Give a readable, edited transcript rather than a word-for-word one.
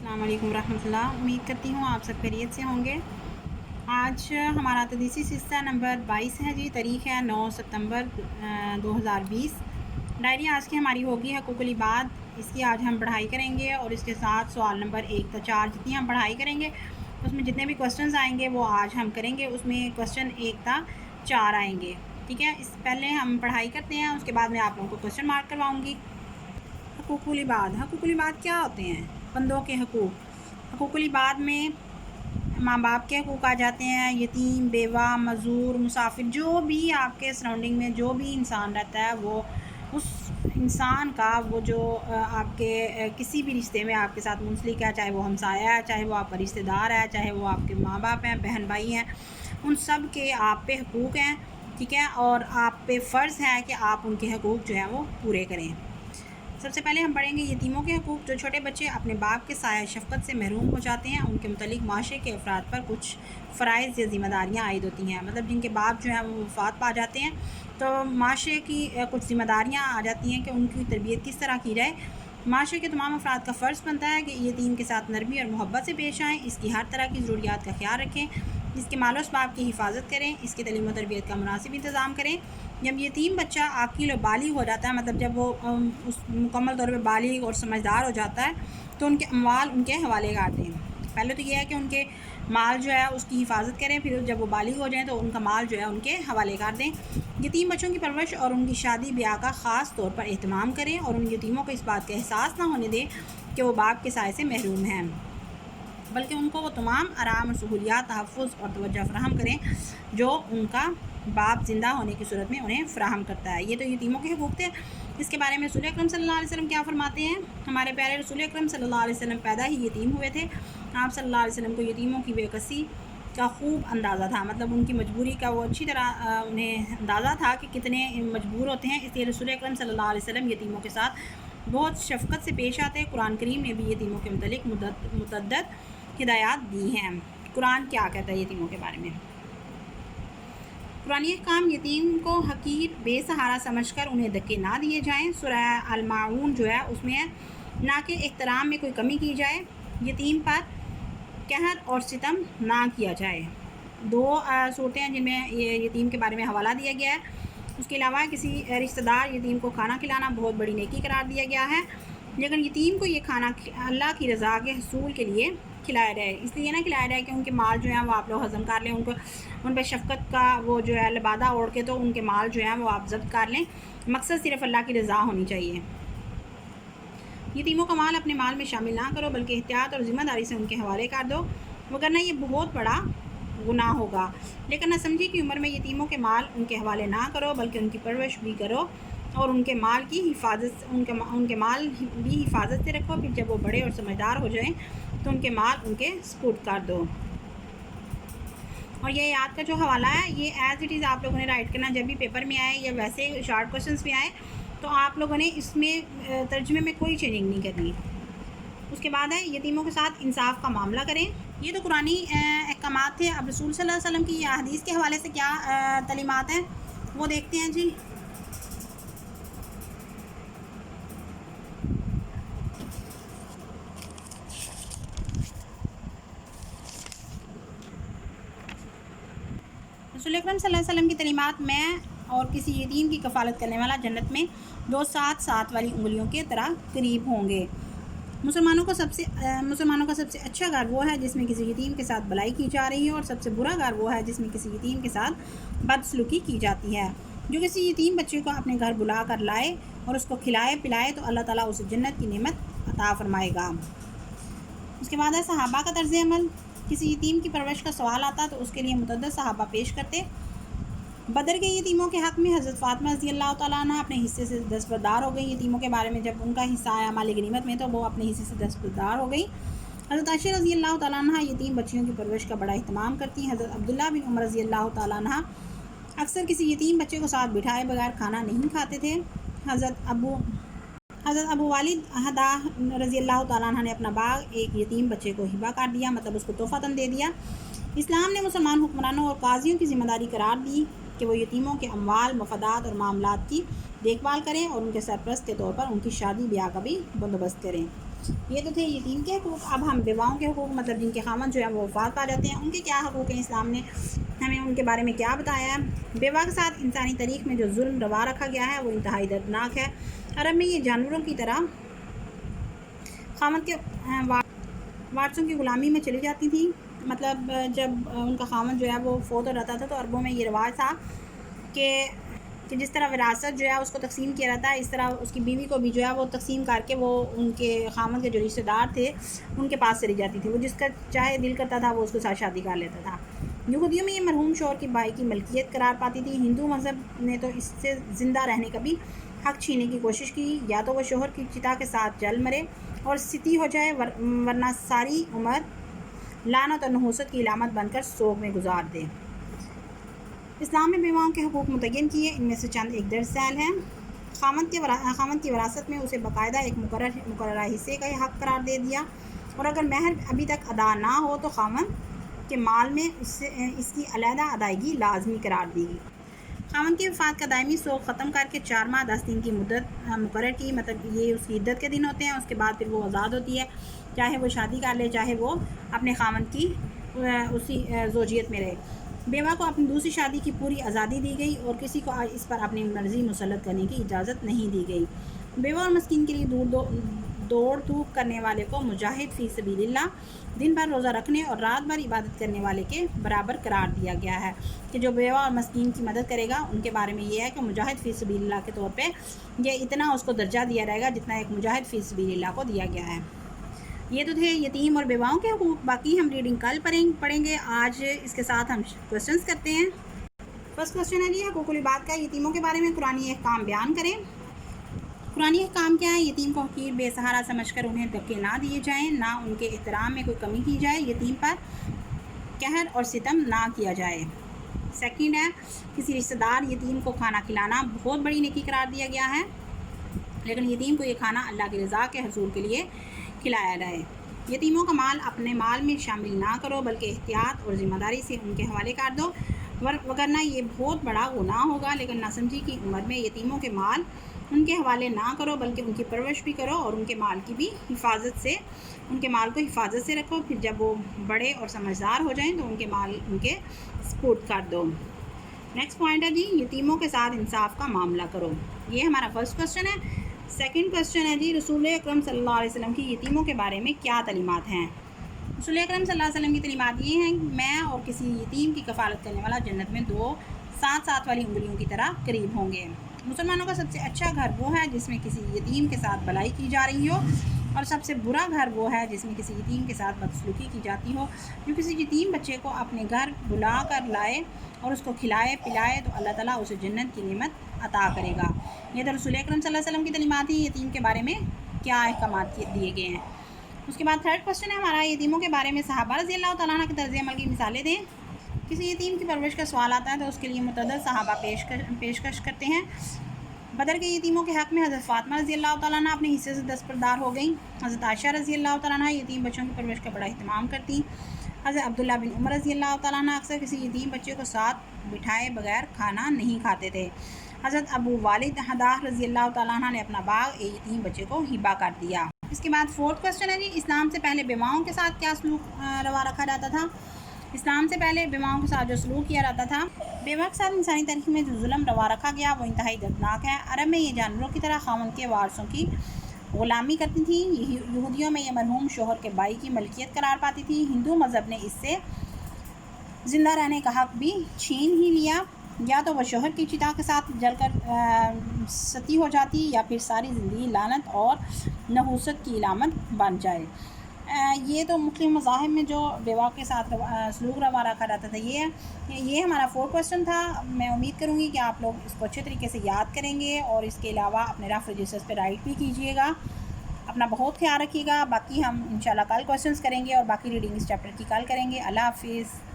अस्सलाम वालेकुम रहमतुल्लाह। उम्मीद करती हूँ आप सब खैरियत से होंगे। आज हमारा तदरीसी हिस्सा नंबर 22 है जी। तारीख़ है 9 सितंबर 2020। डायरी आज की हमारी होगी हकूक़ुल इबाद। इसकी आज हम पढ़ाई करेंगे और इसके साथ सवाल नंबर 1 से 4 जितनी हम पढ़ाई करेंगे उसमें जितने भी क्वेश्चंस आएंगे वो आज हम करेंगे। उसमें क्वेश्चन 1 से 4 आएंगे, ठीक है। इस पहले हम पढ़ाई करते हैं, उसके बाद मैं आप लोगों को क्वेश्चन मार्क करवाऊँगी। हकूक़ुल इबाद। हकूक़ुल इबाद क्या होते हैं? बंदों के हकूक़। हकूक़ुल इबाद में माँ बाप के हकूक़ आ जाते हैं, यतीम, बेवा, मज़दूर, मुसाफिर, जो भी आपके सराउंडिंग में जो भी इंसान रहता है वो उस इंसान का वो जो आपके किसी भी रिश्ते में आपके साथ मुंसलिक है, चाहे वो हमसाया है, चाहे वो आपका रिश्तेदार है, चाहे वो आपके माँ बाप हैं, बहन भाई हैं, उन सब के आप पे हकूक़ हैं, ठीक है। और आप पे फ़र्ज़ है कि आप उनके हकूक़ जो हैं वो पूरे करें। सबसे पहले हम पढ़ेंगे यतीमों के हकूक़। जो छोटे बच्चे अपने बाप के साया शफ़क़त से महरूम हो जाते हैं, उनके मुतल्लिक़ माशरे के अफराद पर कुछ फ़राइज़ या ज़िम्मेदारियाँ आयद होती हैं। मतलब जिनके बाप जो हैं वो वफ़ात पा जाते हैं तो माशरे की कुछ ज़िम्मेदारियाँ आ जाती हैं कि उनकी तरबियत किस तरह की जाए। माशरे के तमाम अफराद का फ़र्ज़ बनता है कि यतीम के साथ नरमी और मोहब्बत से पेश आएँ, इसकी हर तरह की ज़रूरियात का ख्याल रखें, इसके माल असबाब की हिफाजत करें, इसकी तालीम और तरबियत का मुनासिब इंतज़ाम करें। जब यतीम बच्चा आकिल और बालिग हो जाता है, मतलब जब वो उस मुकम्मल तौर पे बालिग और समझदार हो जाता है, तो उनके अमवाल उनके हवाले कर दें। पहले तो ये है कि उनके माल जो है उसकी हिफाजत करें, फिर जब वो बालिग हो जाएँ तो उनका माल जो है उनके हवाले कर दें। यतीम बच्चों की परवरिश और उनकी शादी ब्याह का ख़ास तौर पर एहतमाम करें और उन यतीमों को इस बात का एहसास ना होने दें कि वो बाप के साए से महरूम हैं, बल्कि उनको वो तमाम आराम और सहूलियात, तहफ़्फ़ुज़ और तवज्जो फ़राहम करें जो उनका बाप ज़िंदा होने की सूरत में उन्हें फ़राहम करता है। ये तो यतीमों के हकूक़ थे। इसके बारे में रसूल अकरम सल्लल्लाहु अलैहि वसल्लम क्या फ़रमाते हैं? हमारे प्यारे रसूल अकरम सल्लल्लाहु अलैहि वसल्लम पैदा ही यतीम हुए थे। आप सल्लल्लाहु अलैहि वसल्लम को यतीमों की बेकसी का खूब अंदाज़ा था, मतलब उनकी मजबूरी का वो अच्छी तरह उन्हें अंदाज़ा था कि कितने मजबूर होते हैं। इसलिए रसूल अकरम सल्लल्लाहु अलैहि वसल्लम यतीमों के साथ बहुत शफ़क़त से पेश आते हैं। कुरान करीम ने भी यतीमों के मुतल्लिक़ मुतअद्दिद हिदायत दी हैं। कुरान क्या कहता है यतीमों के बारे में? कुरानी अहकाम यतीम को हकीर बेसहारा समझकर उन्हें धक्के ना दिए जाएं। सूरह अल माऊन जो है उसमें है ना कि एहतराम में कोई कमी की जाए, यतीम पर कहर और सितम ना किया जाए। दो सूरतें हैं जिनमें ये यतीम के बारे में हवाला दिया गया है। उसके अलावा किसी रिश्तेदार यतीम को खाना खिलाना बहुत बड़ी नेकी करार दिया गया है, लेकिन यतीम को ये खाना अल्लाह की रज़ा के हसूल के लिए खिलाया जाए। इसलिए ना खिलाया जाए कि उनके माल जो हैं वो आप लोग हज़म कर लें, उनको उन पर शफ़क़त का वो जो है लिबादा ओढ़ के तो उनके माल जो हैं वो आप ज़ब्त कर लें। मकसद सिर्फ़ अल्लाह की रज़ा होनी चाहिए। यतीमों का माल अपने माल में शामिल ना करो, बल्कि एहतियात और ज़िम्मेदारी से उनके हवाले कर दो, वरना ये बहुत बड़ा गुनाह होगा। लेकिन ना समझी की उम्र में यतीमों के माल उनके हवाले ना करो, बल्कि उनकी परवरिश भी करो और उनके माल की हिफाजत उनके माल भी हिफाजत से रखो। फिर जब वो बड़े और समझदार हो जाएं तो उनके माल उनके सुपुर्द कर दो। और ये याद का जो हवाला है ये एज़ इट इज़ आप लोगों ने राइट करना। जब भी पेपर में आए या वैसे शॉर्ट क्वेश्चंस में आए तो आप लोगों ने इसमें तर्जुमे में कोई चेंजिंग नहीं करनी। उसके बाद है यतीमों के साथ इंसाफ का मामला करें। ये तो कुरानी अहकामात थे। अब रसूल सल्लल्लाहु अलैहि वसल्लम की या हदीस के हवाले से क्या तालीमात हैं वो देखते हैं जी। रसूल अकरम सल्लल्लाहु अलैहि वसल्लम की तालीमात में और किसी यतीम की कफ़ालत करने वाला जन्नत में दो साथ साथ वाली उंगलियों के तरह करीब होंगे। मुसलमानों का सबसे अच्छा घर वो है जिसमें किसी यतीम के साथ भलाई की जा रही है, और सबसे बुरा घर वो है जिसमें किसी यतीम के साथ बदसलूकी की जाती है। जो किसी यतीम बच्चे को अपने घर बुला कर लाए और उसको खिलाए पिलाए तो अल्लाह ताला उसे जन्नत की नेमत अता फ़रमाएगा। उसके बाद है सहाबा का तर्ज़ अमल। किसी यतीम की परवरिश का सवाल आता तो उसके लिए मुतअद्दिद सहाबा पेश करते। बदर के यतीमों के हक़ में हज़रत फ़ातिमा रज़ी अल्लाह तआला अन्हा अपने हिस्से से दस्तबरदार हो गई। यतीमों के बारे में जब उनका हिस्सा आया माल गनीमत में तो वो अपने हिस्से से दस्तबरदार हो गई। हज़रत आयशा रज़ी अल्लाह तआला अन्हा यतीम बच्चियों की परवरिश का बड़ा अहतमाम करती। हज़रत अब्दुल्लाह बिन उमर रज़ी अल्लाह तआला अन्हा अक्सर किसी यतीम बच्चे को साथ बिठाए बगैर खाना नहीं खाते थे। हज़रत अबू वालिद अहदा रज़ी अल्लाह तआला अन्हा ने अपना बाग एक यतीम बच्चे को हिबा कर दिया, मतलब उसको तोहफ़तन दे दिया। इस्लाम ने मुसलमान हुक्मरानों और काजियों की ज़िम्मेदारी करार दी कि वो यतीमों के अमवाल, मफादात और मामलात की देखभाल करें और उनके सरपरस्त के तौर पर उनकी शादी ब्याह का भी बंदोबस्त करें। یہ تو تھے یتیم کے حقوق. اب ہم بیواؤں کے حقوق، مطلب جن کے خاوند جو ہے وہ وفات پا جاتے ہیں، ان کے کیا حقوق ہیں، اسلام نے ہمیں ان کے بارے میں کیا بتایا ہے. بیوہ کے ساتھ انسانی تاریخ میں جو ظلم روا رکھا گیا ہے وہ انتہائی دردناک ہے. عرب میں یہ جانوروں کی طرح خاوند کے وارثوں کی غلامی میں چلی جاتی تھیں. مطلب جب ان کا خاوند جو ہے وہ فوت ہو جاتا تھا تو عربوں میں یہ رواج تھا کہ جس طرح وراثت جو ہے اس کو تقسیم کیا جاتا ہے، اس طرح اس کی بیوی کو بھی جو ہے وہ تقسیم کر کے وہ ان کے خاوند کے جو رشتہ دار تھے ان کے پاس چلی جاتی تھی. وہ جس کا چاہے دل کرتا تھا وہ اس کے ساتھ شادی کر لیتا تھا. یہودیوں میں یہ مرحوم شوہر کی بائی کی ملکیت قرار پاتی تھی. ہندو مذہب نے تو اس سے زندہ رہنے کا بھی حق چھیننے کی کوشش کی. یا تو وہ شوہر کی چتا کے ساتھ جل مرے اور ستی ہو جائے، ورنہ ساری عمر لعنت اور نحوست کی علامت بن کر سوگ میں گزار دے. اسلام میں بیواؤں کے حقوق متعین کیے. ان میں سے چند ایک درج ذیل ہیں. خاوند کی وراثت میں اسے باقاعدہ ایک مقررہ حصے کا حق قرار دے دیا، اور اگر مہر ابھی تک ادا نہ ہو تو خاوند کے مال میں اس کی علیحدہ ادائیگی لازمی قرار دی گئی. خاوند کی وفات کا دائمی سوگ ختم کر کے 4 ماہ 10 دن کی مدت مقرر کی. مطلب یہ اس کی عدت کے دن ہوتے ہیں. اس کے بعد پھر وہ آزاد ہوتی ہے، چاہے وہ شادی کر لے، چاہے وہ اپنے خاوند کی اسی زوجیت میں رہے. بیوہ کو اپنی دوسری شادی کی پوری آزادی دی گئی اور کسی کو اس پر اپنی مرضی مسلط کرنے کی اجازت نہیں دی گئی. بیوہ اور مسکین کے لیے دوڑ دھوپ کرنے والے کو مجاہد فی سبیل اللہ، دن بھر روزہ رکھنے اور رات بھر عبادت کرنے والے کے برابر قرار دیا گیا ہے. کہ جو بیوہ اور مسکین کی مدد کرے گا ان کے بارے میں یہ ہے کہ مجاہد فی سبیل اللہ کے طور پہ یہ اتنا اس کو درجہ دیا جائے گا جتنا ایک مجاہد فی سبیل اللہ کو دیا گیا ہے. یہ تو تھے یتیم اور بیواؤں کے حقوق. باقی ہم ریڈنگ کل پڑھیں گے. آج اس کے ساتھ ہم کوسچنز کرتے ہیں. فرسٹ کوسچن ہے جی حقوق العباد کا. یتیموں کے بارے میں قرآنی احکام بیان کریں. قرآنی احکام کیا ہے؟ یتیم کو حقیر بے سہارا سمجھ کر انہیں دھکے نہ دیے جائیں، نہ ان کے احترام میں کوئی کمی کی جائے، یتیم پر قہر اور ستم نہ کیا جائے. سیکنڈ ہے کسی رشتہ دار یتیم کو کھانا کھلانا بہت بڑی نیکی قرار دیا گیا ہے، لیکن یتیم کو یہ کھانا اللہ کی رضا کے حصول کے لیے کھلایا جائے. یتیموں کا مال اپنے مال میں شامل نہ کرو بلکہ احتیاط اور ذمہ داری سے ان کے حوالے کر دو، وگرنہ یہ بہت بڑا گناہ ہوگا. لیکن ناسمجھی کی عمر میں یتیموں کے مال ان کے حوالے نہ کرو بلکہ ان کی پرورش بھی کرو اور ان کے مال کی بھی ان کے مال کو حفاظت سے رکھو. پھر جب وہ بڑے اور سمجھدار ہو جائیں تو ان کے مال ان کے سپورٹ کر دو. نیکسٹ پوائنٹ ہے جی یتیموں کے ساتھ انصاف کا معاملہ کرو. یہ ہمارا فرسٹ کوسچن ہے. سیکنڈ کوسچن ہے جی رسول اکرم صلی اللہ علیہ وسلم کی یتیموں کے بارے میں کیا تعلیمات ہیں؟ رسول اکرم صلی اللہ علیہ وسلم کی تعلیمات یہ ہیں کہ میں اور کسی یتیم کی کفالت کرنے والا جنت میں 2 ساتھ والی انگلیوں کی طرح قریب ہوں گے. مسلمانوں کا سب سے اچھا گھر وہ ہے جس میں کسی یتیم کے ساتھ بھلائی کی جا رہی ہو، اور سب سے برا گھر وہ ہے جس میں کسی یتیم کے ساتھ بدسلوکی کی جاتی ہو. جو کسی یتیم بچے کو اپنے گھر بلا کر لائے اور اس کو کھلائے پلائے تو اللہ تعالیٰ اسے جنت کی نعمت عطا کرے گا. یہ تو رسول اکرم صلی اللہ علیہ وسلم کی تعلیمات ہی یتیم کے بارے میں کیا احکامات دیے گئے ہیں. اس کے بعد تھرڈ کوسچن ہے ہمارا یتیموں کے بارے میں صحابہ رضی اللہ تعالیٰ عنہ کے طرز عمل کی مثالیں دیں. کسی یتیم کی پرورش کا سوال آتا ہے تو اس کے لیے متعدد صحابہ پیشکش کرتے ہیں. بدر کے یتیموں کے حق میں حضرت فاطمہ رضی اللہ تعالیٰ عنہ اپنے حصے سے دستبردار ہو گئیں. حضرت عائشہ رضی اللہ تعالیٰ عنہ یتیم بچوں کی پرورش کا بڑا اہتمام کرتی. حضرت عبداللہ بن عمر رضی اللہ تعالیٰ عنہ اکثر کسی یتیم بچے کو ساتھ بٹھائے بغیر کھانا نہیں کھاتے تھے. حضرت ابو والد حداہ رضی اللہ تعالیٰ عنہ نے اپنا باغ ایک یتیم بچے کو ہبہ کر دیا. اس کے بعد فورتھ کوسچن ہے جی اسلام سے پہلے بیواؤں کے ساتھ کیا سلوک روا رکھا جاتا تھا؟ اسلام سے پہلے بیواؤں کے ساتھ جو سلوک کیا جاتا تھا، بیوہ کے ساتھ انسانی تاریخ میں جو ظلم روا رکھا گیا وہ انتہائی دردناک ہے. عرب میں یہ جانوروں کی طرح خاوند کے وارثوں کی غلامی کرتی تھیں. یہودیوں میں یہ مرحوم شوہر کے بائی کی ملکیت قرار پاتی تھی. ہندو مذہب نے اس سے زندہ رہنے کا حق بھی چھین ہی لیا. یا تو وہ شوہر کی چتا کے ساتھ جل کر ستی ہو جاتی یا پھر ساری زندگی لعنت اور نحوست کی علامت بن جائے. یہ تو مختلف مذاہب میں جو بیوہ کے ساتھ سلوک روا رکھا جاتا تھا یہ ہمارا 4 کوسچن تھا. میں امید کروں گی کہ آپ لوگ اس کو اچھے طریقے سے یاد کریں گے اور اس کے علاوہ اپنے رف رجسٹرز پہ رائٹ بھی کیجیے گا. اپنا بہت خیال رکھیے گا. باقی ہم انشاءاللہ کل کوسچنز کریں گے اور باقی ریڈنگ اس چیپٹر کی کل کریں گے. اللہ حافظ.